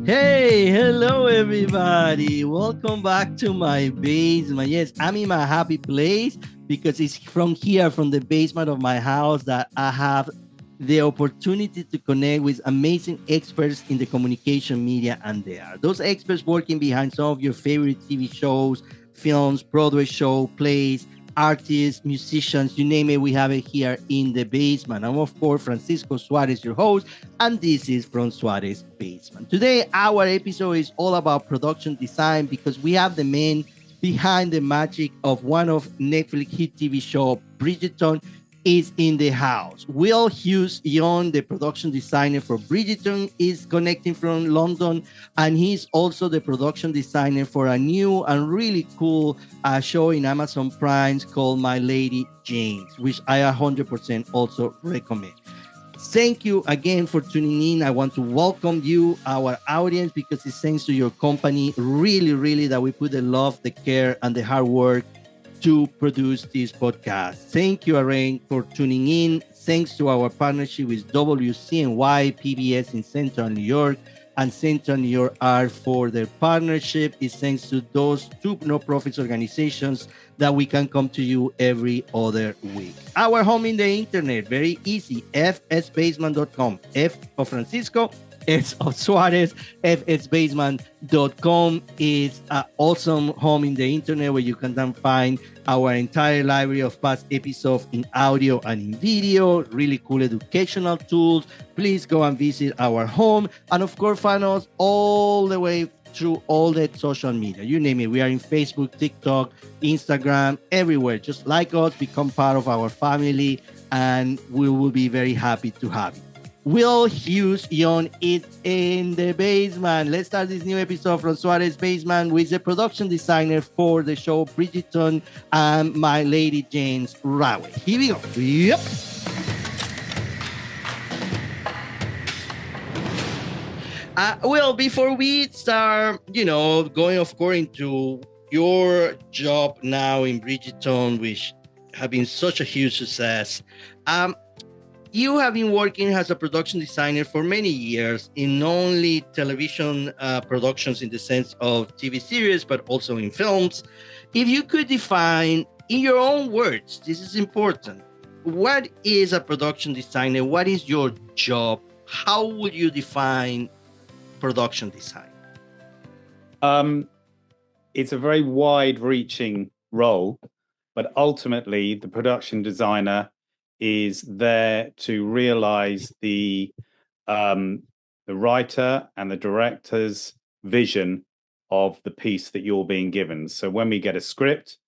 Hey, hello everybody. Welcome back to my basement. Yes, I'm in my happy place because it's from here, from the basement of my house, that I have the opportunity to connect with amazing experts in the communication media and they are those experts working behind some of your favorite TV shows, films, Broadway show, plays, artists, musicians, you name it, we have it here in the basement. I'm, of course, Francisco Suarez, your host, and this is From Suarez Basement. Today, our episode is all about production design because we have the man behind the magic of one of Netflix hit TV show, Bridgerton, is in the house. Will Hughes-Jones, the production designer for Bridgerton, is connecting from London, and he's also the production designer for a new and really cool show in Amazon Prime called My Lady James, which I 100% also recommend. Thank you again for tuning in. I want to welcome you, our audience, because it's thanks to your company, really, that we put the love, the care, and the hard work to produce this podcast. Thank you, Arain, for tuning in. Thanks to our partnership with WCNY PBS in Central New York and Central New York Art for their partnership. It's thanks to those two no-profit organizations that we can come to you every other week. Our home in the internet, very easy, fsbasement.com. F of Francisco, S of Suarez, fsbasement.com is an awesome home in the internet where you can then find our entire library of past episodes in audio and in video, really cool educational tools. Please go and visit our home. And of course, find us all the way through all the social media. You name it. We are in Facebook, TikTok, Instagram, everywhere. Just like us, become part of our family, and we will be very happy to have you. Will Hughes-Jones is in the basement. Let's start this new episode from Suarez Basement with the production designer for the show Bridgerton and My Lady James Rawe. Here we go. Yep. Well, before we start, going, of course, into your job now in Bridgerton, which have been such a huge success, you have been working as a production designer for many years in not only television productions in the sense of TV series, but also in films. If you could define, in your own words, this is important, what is a production designer? What is your job? How would you define production design? It's a very wide-reaching role, but ultimately the production designer is there to realize the writer and the director's vision of the piece that you're being given. So when we get a script,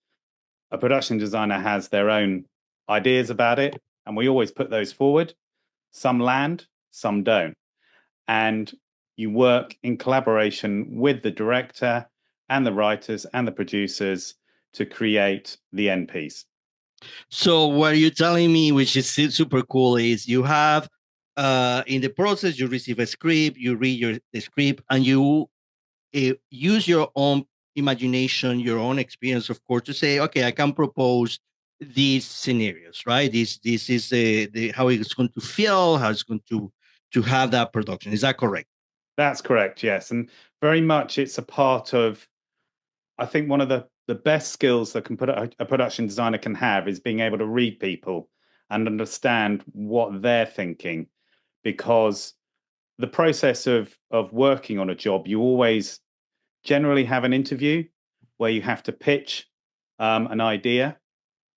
a production designer has their own ideas about it, and we always put those forward. Some land, some don't. And you work in collaboration with the director and the writers and the producers to create the end piece. So what you're telling me, which is super cool, is you have in the process, you receive a script, you read the script, and you use your own imagination, your own experience, of course, to say, okay, I can propose these scenarios, right? This is how it's going to feel, how it's going to have that production. Is that correct? That's correct, yes. And very much it's a part of, I think one of the best skills that a production designer can have is being able to read people and understand what they're thinking. Because the process of working on a job, you always generally have an interview where you have to pitch an idea.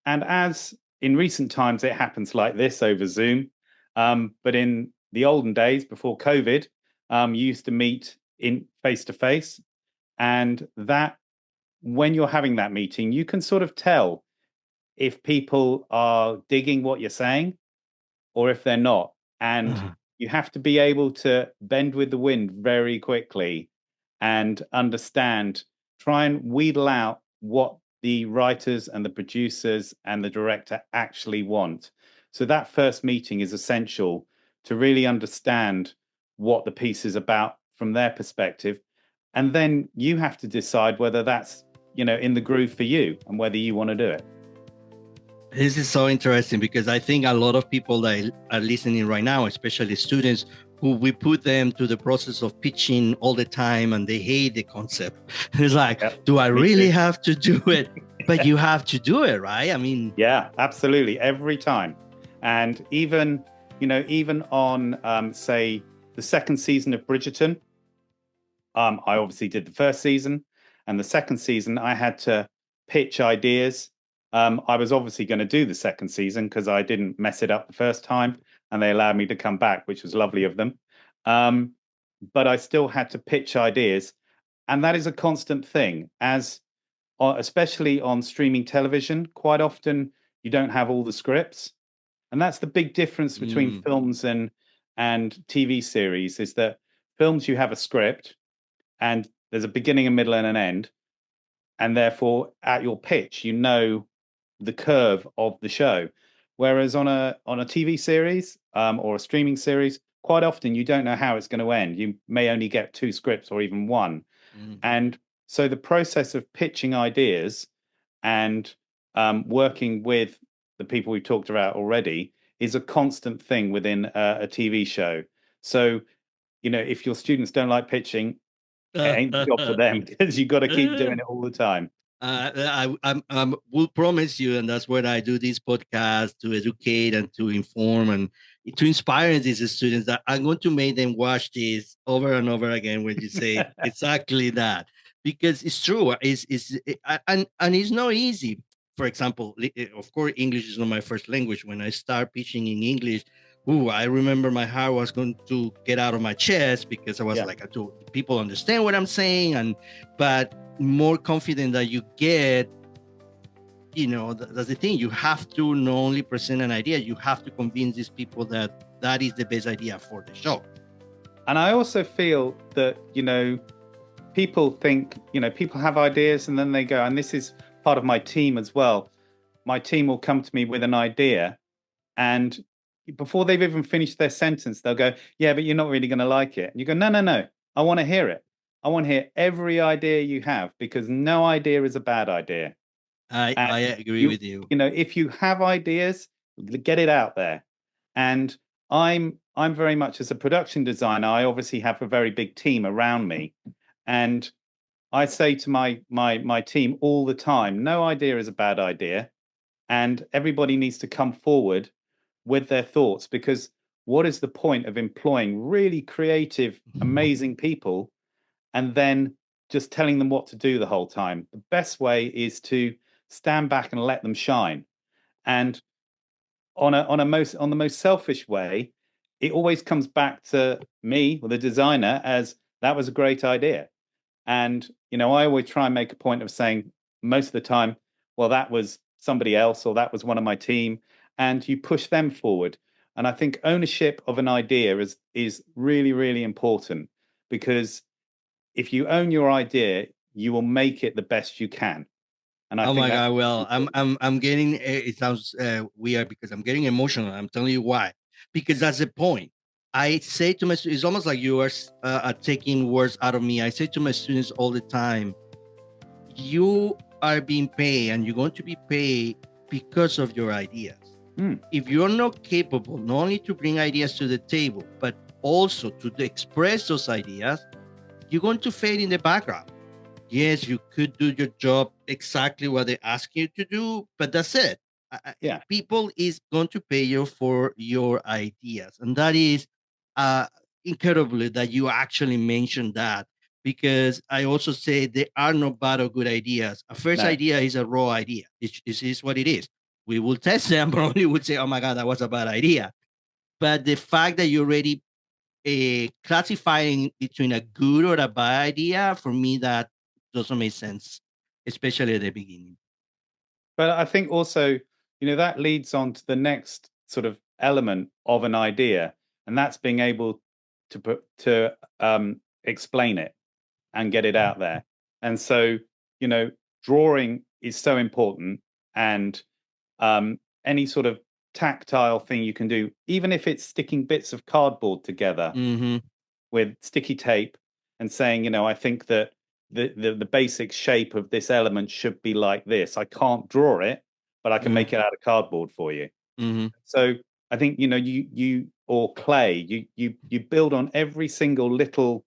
And as in recent times, it happens like this over Zoom. But in the olden days, before COVID, you used to meet in face-to-face. And that, when you're having that meeting, you can sort of tell if people are digging what you're saying or if they're not. And you have to be able to bend with the wind very quickly and understand, try and wheedle out what the writers and the producers and the director actually want. So that first meeting is essential to really understand what the piece is about from their perspective. And then you have to decide whether that's, in the groove for you and whether you want to do it. This is so interesting because I think a lot of people that are listening right now, especially students, who we put them to the process of pitching all the time and they hate the concept. It's like, Yep, do I me too. really have to do it? But you have to do it, right? I mean, Yeah, absolutely. Every time. And even, even on, say, the second season of Bridgerton, I obviously did the first season, and the second season I had to pitch ideas. I was obviously going to do the second season because I didn't mess it up the first time, and they allowed me to come back, which was lovely of them. Um, but I still had to pitch ideas, and that is a constant thing, as especially on streaming television. Quite often, you don't have all the scripts, and that's the big difference between mm, films and TV series. Is that films you have a script and there's a beginning, a middle, and an end, and therefore at your pitch, you know the curve of the show. Whereas on a TV series or a streaming series, quite often you don't know how it's going to end. You may only get two scripts or even one, mm. and so the process of pitching ideas and working with the people we've talked about already is a constant thing within a TV show. So, if your students don't like pitching, it ain't the job for them because you got to keep doing it all the time. I will promise you, and that's what I do this podcast to educate and to inform and to inspire these students that I'm going to make them watch this over and over again when you say exactly that because it's true. And it's not easy. For example, of course, English is not my first language. When I start pitching in English, ooh, I remember my heart was going to get out of my chest because I was Yeah, like, do people understand what I'm saying? And but more confident that you get, that's the thing. You have to not only present an idea, you have to convince these people that that is the best idea for the show. and I also feel that people think people have ideas and then they go, and this is part of my team as well. My team will come to me with an idea, and before they've even finished their sentence, they'll go, "Yeah, but you're not really going to like it." And you go, "No, no, no. I want to hear it. I want to hear every idea you have because no idea is a bad idea." I And agree with you. if you have ideas, get it out there. And I'm very much, as a production designer, I obviously have a very big team around me, and I say to my team all the time, no idea is a bad idea, and everybody needs to come forward with their thoughts, because what is the point of employing really creative, amazing people and then just telling them what to do the whole time? The best way is to stand back and let them shine. And on the most selfish way, it always comes back to me or the designer as that was a great idea. And I always try and make a point of saying most of the time, well, that was somebody else or that was one of my team, and you push them forward. And I think ownership of an idea is really, really important, because if you own your idea, you will make it the best you can. And I Oh think my that's God! Well, really important. I'm getting. It sounds weird because I'm getting emotional. I'm telling you why. Because that's the point. I say to my students, it's almost like you are taking words out of me. I say to my students all the time, you are being paid and you're going to be paid because of your ideas. Mm, If you're not capable not only to bring ideas to the table, but also to express those ideas, you're going to fade in the background. Yes, you could do your job exactly what they ask you to do, but that's it. yeah, People is going to pay you for your ideas, and that is uh, incredibly that you actually mentioned that, because I also say there are no bad or good ideas. A first no. idea is a raw idea. It is what it is. We will test them, probably would say, "Oh my God, that was a bad idea." But the fact that you already classifying between a good or a bad idea, for me, that doesn't make sense, especially at the beginning. But I think also, that leads on to the next sort of element of an idea, and that's being able to explain it and get it out there. And so, you know, drawing is so important, and any sort of tactile thing you can do, even if it's sticking bits of cardboard together Mm-hmm. with sticky tape and saying, I think that the basic shape of this element should be like this. I can't draw it, but I can Mm-hmm. make it out of cardboard for you. Mm-hmm. So I think, you or clay, you build on every single little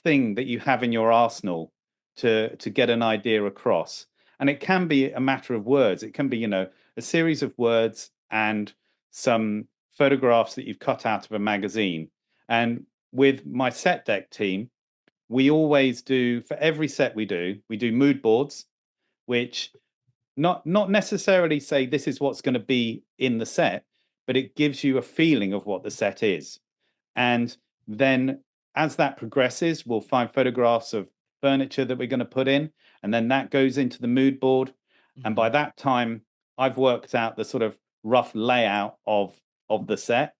thing that you have in your arsenal to get an idea across. And it can be a matter of words. It can be, a series of words and some photographs that you've cut out of a magazine. And with my set deck team, we always do, for every set we do mood boards, which not necessarily say this is what's going to be in the set, but it gives you a feeling of what the set is. And then as that progresses, we'll find photographs of furniture that we're going to put in, and then that goes into the mood board. And Mm-hmm. by that time, I've worked out the sort of rough layout of the set.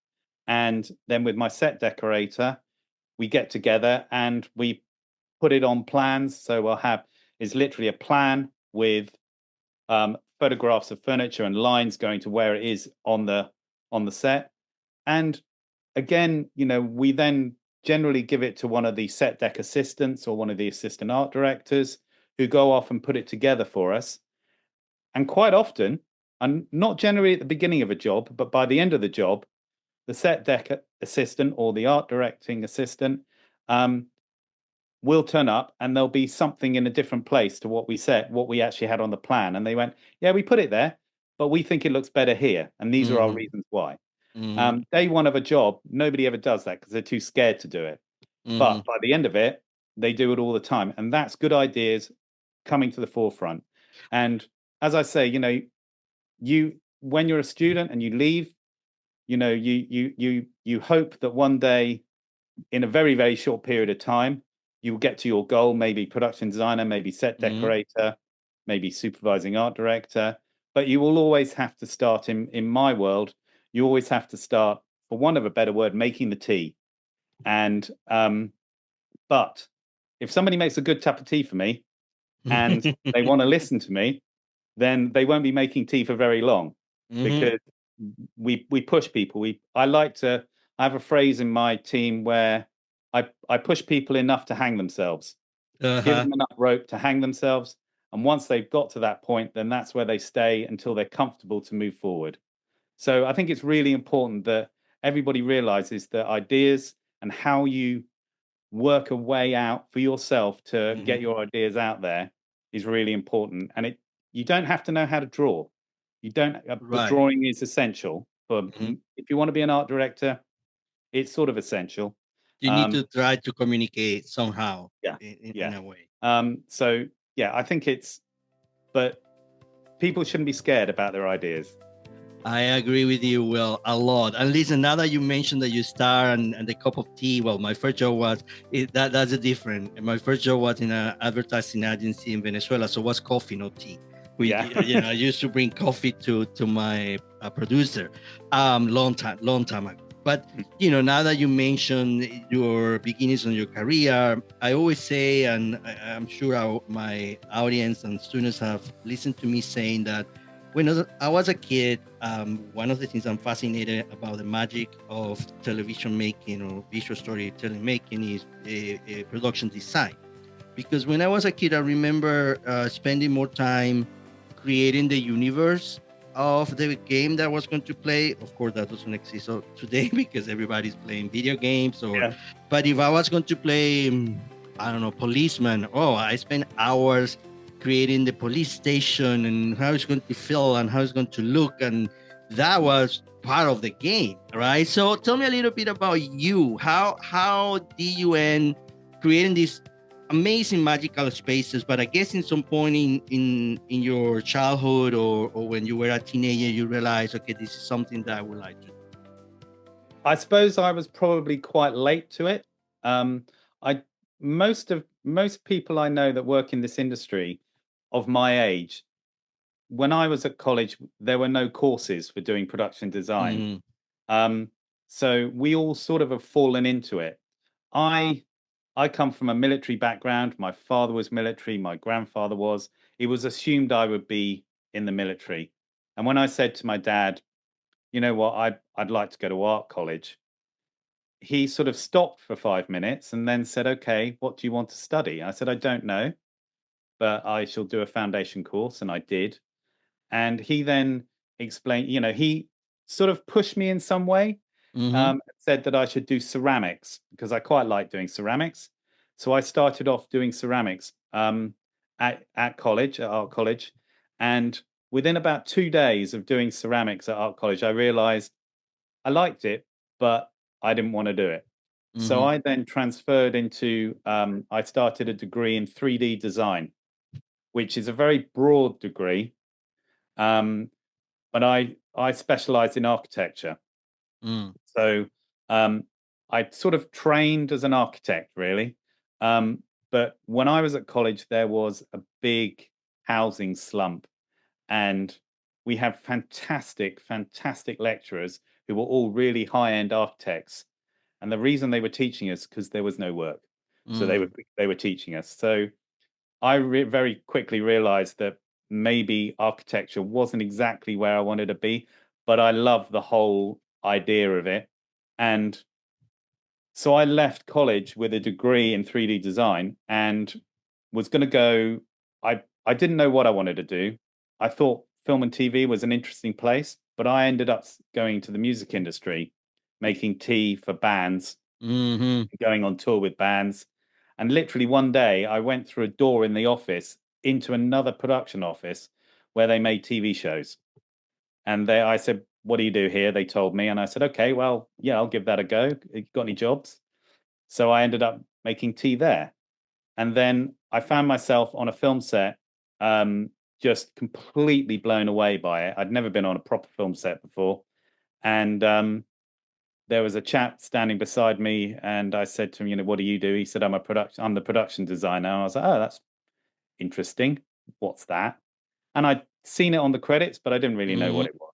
And then with my set decorator, we get together and we put it on plans. So we'll have is literally a plan with photographs of furniture and lines going to where it is on the set. And again, we then generally give it to one of the set deck assistants or one of the assistant art directors who go off and put it together for us. And quite often, and not generally at the beginning of a job, but by the end of the job, the set deck assistant or the art directing assistant um, will turn up and there'll be something in a different place to what we actually had on the plan. And they went, yeah, we put it there, but we think it looks better here. And these are our Mm-hmm. reasons why. Mm-hmm. Day one of a job, nobody ever does that because they're too scared to do it. Mm-hmm. But by the end of it, they do it all the time. And that's good ideas coming to the forefront. And as I say, you when you're a student and you leave, you hope that one day in a very, very short period of time, you will get to your goal, maybe production designer, maybe set Mm-hmm. decorator, maybe supervising art director. But you will always have to start in my world, you always have to start, for want of a better word, making the tea. And but if somebody makes a good cup of tea for me and they want to listen to me, then they won't be making tea for very long Mm-hmm. because we push people. I have a phrase in my team where I push people enough to hang themselves, give Uh-huh. them enough rope to hang themselves, and once they've got to that point, then that's where they stay until they're comfortable to move forward. So I think it's really important that everybody realizes that ideas and how you work a way out for yourself to get Mm-hmm. your ideas out there is really important. And you don't have to know how to draw. You don't, but Right. drawing is essential. But Mm-hmm. if you want to be an art director, it's sort of essential. You need Um, to try to communicate somehow yeah, in yeah. a way. So yeah, I think but people shouldn't be scared about their ideas. I agree with you, Will, a lot. And listen, now that you mentioned that you star and the cup of tea, well, my first job was that's a different. My first job was in an advertising agency in Venezuela, so it was coffee, not tea. Yeah, I used to bring coffee to my producer, long time ago. But now that you mentioned your beginnings on your career, I always say, and I'm sure my audience and students have listened to me saying that when I was a kid, one of the things I'm fascinated about the magic of television making or visual storytelling making is production design. Because when I was a kid, I remember spending more time creating the universe of the game that I was going to play. Of course, that doesn't exist today because everybody's playing video games. yeah. But if I was going to play, I don't know, policeman, I spent hours creating the police station and how it's going to feel and how it's going to look, and that was part of the game, right? So tell me a little bit about you. How did you end creating these amazing magical spaces? But I guess in some point in your childhood or when you were a teenager, you realized, okay, this is something that I would like to do. I suppose I was probably quite late to it. I most people I know that work in this industry of my age, when I was at college, there were no courses for doing production design. Mm-hmm. Um, so we all sort of have fallen into it. I I come from a military background. My father was military, my grandfather was. It was assumed I would be in the military. And when I said to my dad, you know what, I'd like to go to art college, he sort of stopped for 5 minutes and then said, okay, what do you want to study? I said, I don't know, but I shall do a foundation course. And I did. And he then explained, he sort of pushed me in some way, Mm-hmm. said that I should do ceramics because I quite like doing ceramics. So I started off doing ceramics at college, at art college. And within about 2 days of doing ceramics at art college, I realized I liked it, but I didn't want to do it. So Mm-hmm. I then transferred into, I started a degree in 3D design, which is a very broad degree. Um, but I specialized in architecture. Mm. So um, I sort of trained as an architect, really. Um, but when I was at college, there was a big housing slump, and we have fantastic, fantastic lecturers who were all really high-end architects. And the reason they were teaching us because there was no work, so Mm. they were teaching us. So very quickly realized that maybe architecture wasn't exactly where I wanted to be, but I love the whole idea of it. And so I left college with a degree in 3D design and was going to go. I didn't know what I wanted to do. I thought film and TV was an interesting place, but I ended up going to the music industry, making tea for bands, Mm-hmm. going on tour with bands. And literally one day I went through a door in the office into another production office where they made TV shows. And I said, "What do you do here?" They told me. And I said, "Okay, well, yeah, I'll give that a go. You got any jobs?" So I ended up making tea there. And then I found myself on a film set, just completely blown away by it. I'd never been on a proper film set before. And there was a chap standing beside me, and I said to him, "What do you do?" He said, I'm the production designer." And I was like, "Oh, that's interesting. What's that?" And I'd seen it on the credits, but I didn't really know Mm-hmm. what it was.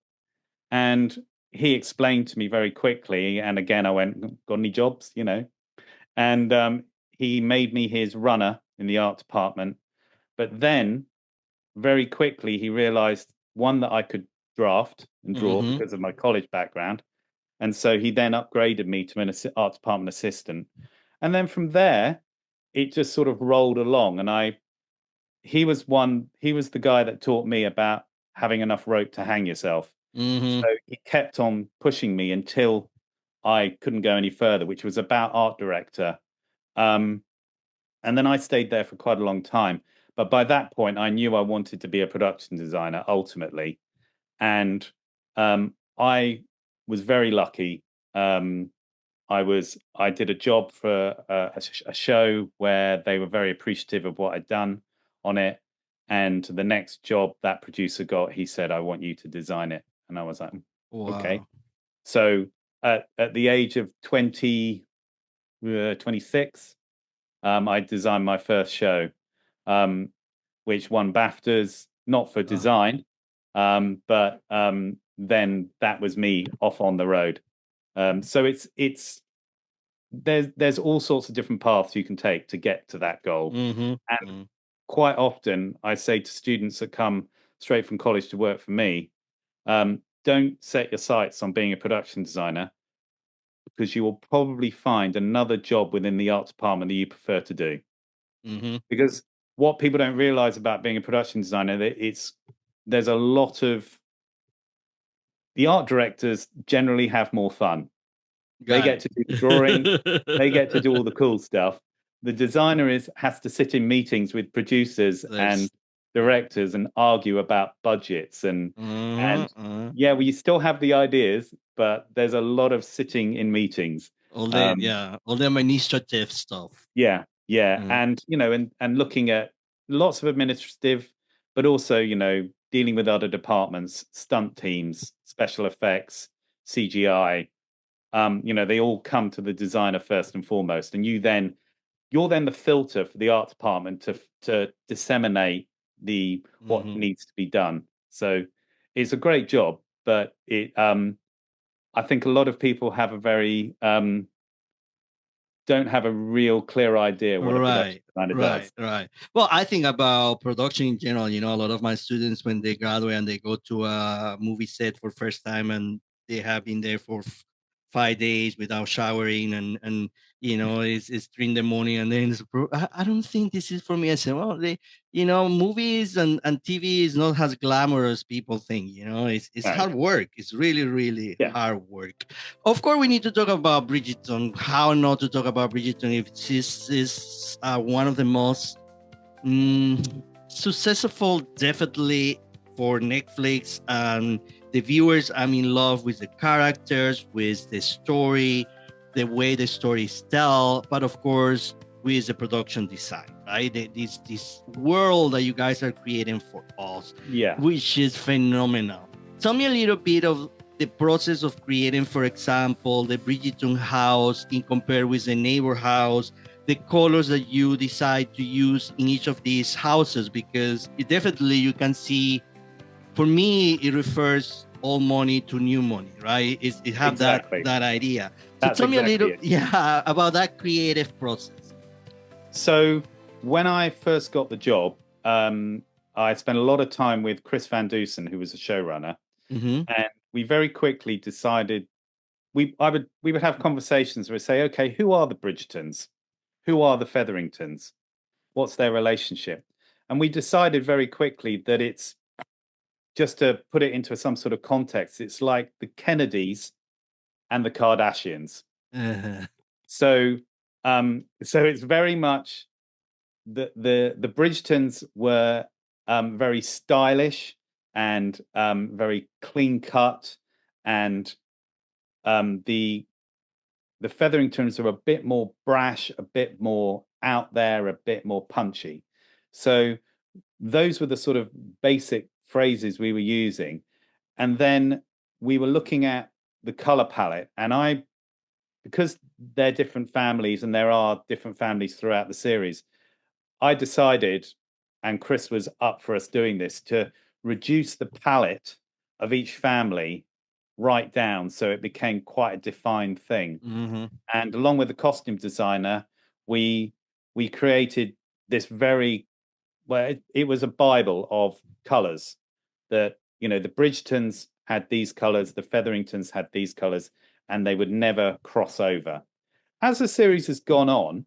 And he explained to me very quickly. And again, I went, "Got any jobs?" And he made me his runner in the art department. But then very quickly, he realized one, that I could draft and draw Mm-hmm. because of my college background. And so he then upgraded me to an art department assistant. And then from there, it just sort of rolled along. And he was the guy that taught me about having enough rope to hang yourself. Mm-hmm. So he kept on pushing me until I couldn't go any further, which was about art director. Um, and then I stayed there for quite a long time. But by that point, I knew I wanted to be a production designer ultimately. And I was very lucky. Um, I did a job for a show where they were very appreciative of what I'd done on it. And the next job that producer got, he said, "I want you to design it." And I was like, "Okay." Wow. So at the age of 26, I designed my first show, um, which won BAFTAs, not for Ah. design, but then that was me off on the road. So it's there's all sorts of different paths you can take to get to that goal. Mm-hmm. And Mm-hmm. quite often, I say to students that come straight from college to work for me, don't set your sights on being a production designer because you will probably find another job within the art department that you prefer to do. Mm-hmm. Because what people don't realize about being a production designer, that there's a lot of the art directors generally have more fun. They Got get to do the drawing, they get to do all the cool stuff. The designer has to sit in meetings with producers and There's directors and argue about budgets uh-huh, and uh-huh. yeah, we still have the ideas, but there's a lot of sitting in meetings. Um, All the administrative stuff. yeah, yeah, Mm. and and looking at lots of administrative, but also dealing with other departments, stunt teams, special effects, CGI. They all come to the designer first and foremost, and you're then the filter for the art department to disseminate the what Mm-hmm. needs to be done. So it's a great job, but it I think a lot of people have a very don't have a real clear idea what a production Right, designer right, does. right. Well, I think about production in general. A lot of my students, when they graduate and they go to a movie set for first time, and they have been there for 5 days without showering, and it's 3 in the morning, and then I don't think this is for me. I said, well, movies and TV is not as glamorous people think. It's No. hard work. It's really, really Yeah. hard work. Of course, we need to talk about Bridgerton. How not to talk about Bridgerton if this is one of the most successful, definitely, for Netflix, and the viewers. I'm in love with the characters, with the story, the way the story is told, but of course with the production design, right? This world that you guys are creating for us, Yeah. which is phenomenal. Tell me a little bit of the process of creating, for example, the Bridgerton house in compare with the neighbor house, the colors that you decide to use in each of these houses, because definitely you can see, for me, it refers old money to new money, right? It have Exactly. that idea. So That's tell me exactly a little, it. about that creative process. So when I first got the job, I spent a lot of time with Chris Van Dusen, who was a showrunner, and we very quickly decided we would have conversations where we say, okay, who are the Bridgertons? Who are the Featheringtons? What's their relationship? And we decided very quickly that it's, just to put it into some sort of context, it's like the Kennedys and the Kardashians. So it's very much the Bridgertons were very stylish and very clean cut, and the Featheringtons are a bit more brash, a bit more out there, a bit more punchy. So those were the sort of basic phrases we were using. And then we were looking at the color palette, and because they're different families and there are different families throughout the series, I decided, and Chris was up for us doing this, to reduce the palette of each family right down so it became quite a defined thing. And along with the costume designer, we created this very, well, it was a Bible of colors that, the Bridgertons had these colors, the Featheringtons had these colors, and they would never cross over. As the series has gone on,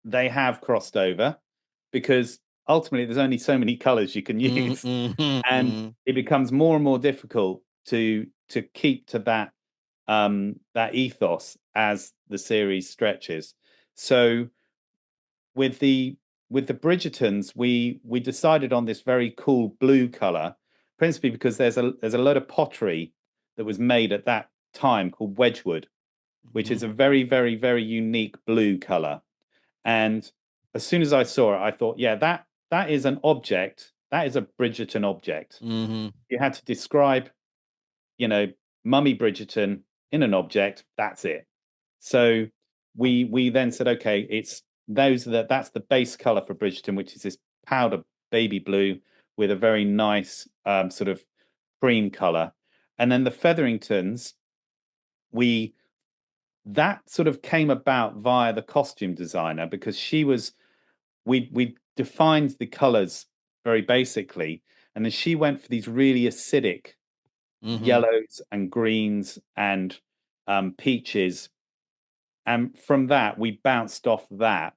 they have crossed over, because ultimately there's only so many colors you can use, and it becomes more and more difficult to keep to that ethos as the series stretches. So with the Bridgertons, we decided on this very cool blue color, principally because there's a lot of pottery that was made at that time called Wedgwood, which is a very, very, very unique blue color. And as soon as I saw it, I thought, yeah, that is an object. That is a Bridgerton object. You had to describe, Mummy Bridgerton in an object. That's it. So we then said, okay, that's the base color for Bridgerton, which is this powder baby blue with a very nice sort of cream color. And then the Featheringtons, that sort of came about via the costume designer, because we defined the colors very basically, and then she went for these really acidic yellows and greens and peaches, and from that we bounced off that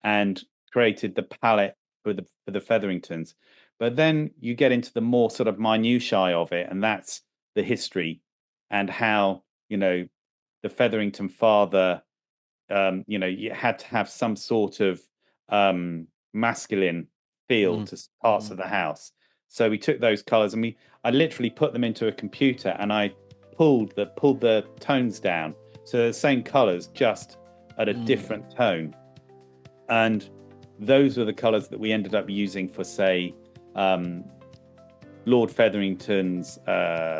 and created the palette for the Featheringtons. But then you get into the more sort of minutiae of it, and that's the history and how, the Featherington father, you had to have some sort of masculine feel to parts of the house. So we took those colors and I literally put them into a computer, and I pulled the tones down, so the same colors, just at a different tone. And those were the colors that we ended up using for, say, Lord Featherington's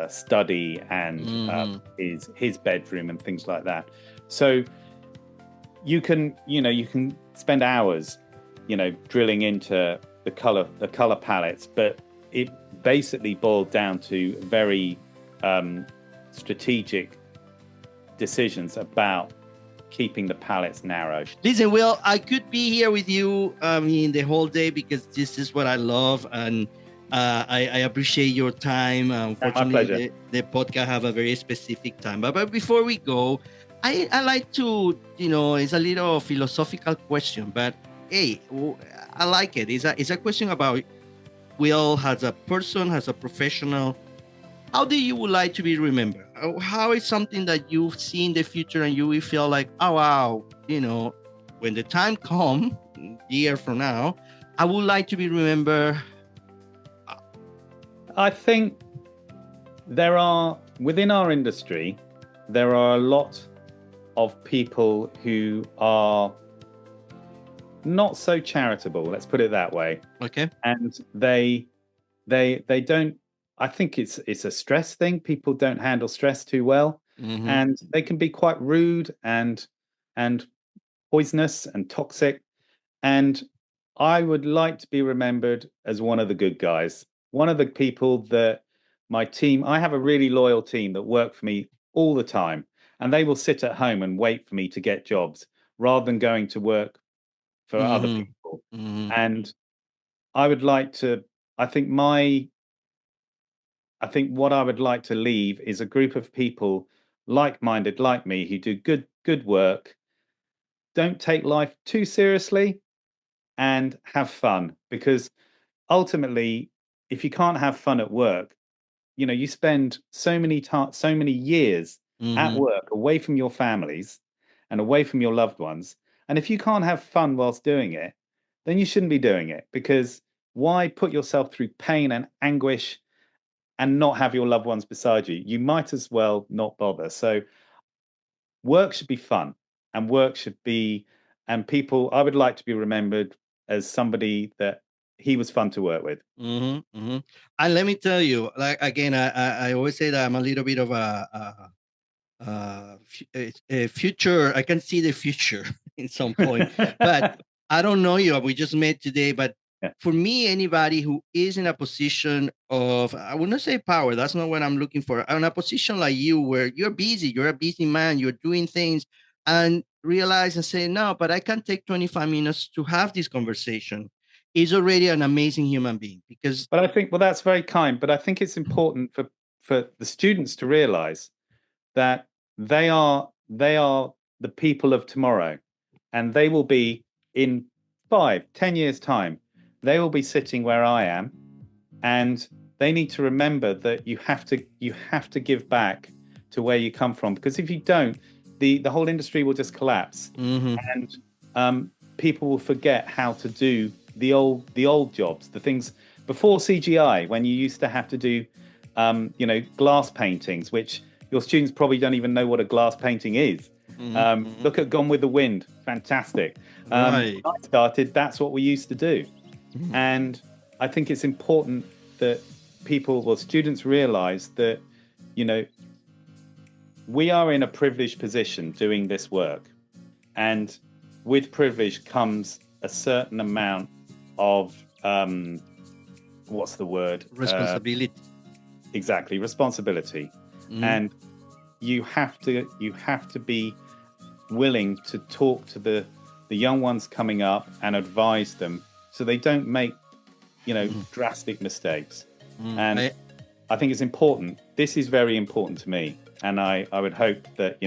study and his bedroom and things like that. So you can spend hours, drilling into the color palettes, but it basically boiled down to very strategic decisions about keeping the palettes narrow. Listen, Will, I could be here with you, the whole day, because this is what I love, and I appreciate your time. My pleasure. Unfortunately, the podcast have a very specific time. But before we go, I like to, it's a little philosophical question, but hey, I like it. It's a question about Will as a person, as a professional. How do you would like to be remembered? How is something that you see in the future and you will feel like, oh wow, when the time comes, year from now, I would like to be remembered. I think within our industry, there are a lot of people who are not so charitable, let's put it that way. Okay. And they don't, I think it's a stress thing. People don't handle stress too well. Mm-hmm. And they can be quite rude and poisonous and toxic. And I would like to be remembered as one of the good guys, one of the people that my team, I have a really loyal team that work for me all the time, and they will sit at home and wait for me to get jobs rather than going to work for other people. Mm-hmm. And I would like to, I think what I would like to leave is a group of people like-minded like me who do good work, don't take life too seriously, and have fun. Because ultimately, if you can't have fun at work, you spend so many years at work away from your families and away from your loved ones. And if you can't have fun whilst doing it, then you shouldn't be doing it, because why put yourself through pain and anguish and not have your loved ones beside you? You might as well not bother. So work should be fun, and I would like to be remembered as somebody that he was fun to work with. Mm-hmm. Mm-hmm. And let me tell you, like, again, I always say that I'm a little bit of a future. I can see the future in some point, but I don't know you. We just met today, but Yeah. For me, anybody who is in a position of, I would not say power, that's not what I'm looking for. In a position like you, where you're busy, you're a busy man, you're doing things, and realize and say, no, but I can take 25 minutes to have this conversation, is already an amazing human being. Because, But I think, well, that's very kind. But I think it's important for the students to realize that they are the people of tomorrow, and they will be in 5-10 years time. They will be sitting where I am, and they need to remember that you have to give back to where you come from, because if you don't, the whole industry will just collapse. And people will forget how to do the old jobs, the things before CGI, when you used to have to do glass paintings, which your students probably don't even know what a glass painting is. Look at Gone with the Wind, fantastic. Right. When I started, that's what we used to do. And I think it's important that students realize that, we are in a privileged position doing this work. And with privilege comes a certain amount of, what's the word? Responsibility. Exactly, responsibility. And you have to be willing to talk to the young ones coming up and advise them so they don't make drastic mistakes. And I think it's important. This is very important to me, and I would hope that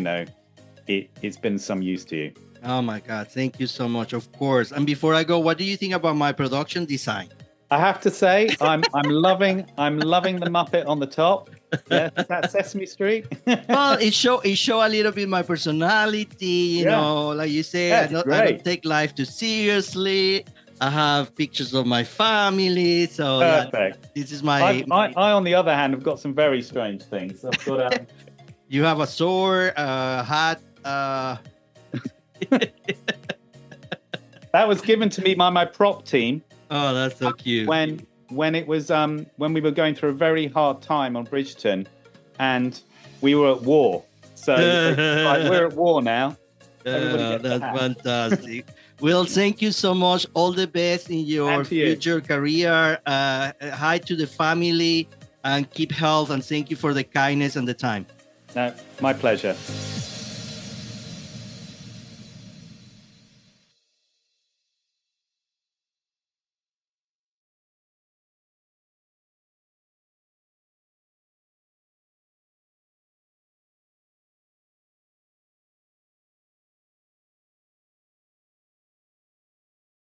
it's been some use to you. Oh my God, thank you so much. Of course. And before I go, what do you think about my production design? I have to say, I'm loving the Muppet on the top. Yeah, is that Sesame Street? Well, it show a little bit my personality, like you say, I don't take life too seriously. I have pictures of my family, so perfect. This is my. I, on the other hand, have got some very strange things. I've got You have a sword, a hat. That was given to me by my prop team. Oh, that's so cute. When it was when we were going through a very hard time on Bridgerton, and we were at war. So we're at war now. That's fantastic. Will, thank you so much. All the best in your future career. Hi to the family, and keep health. And thank you for the kindness and the time. No, my pleasure.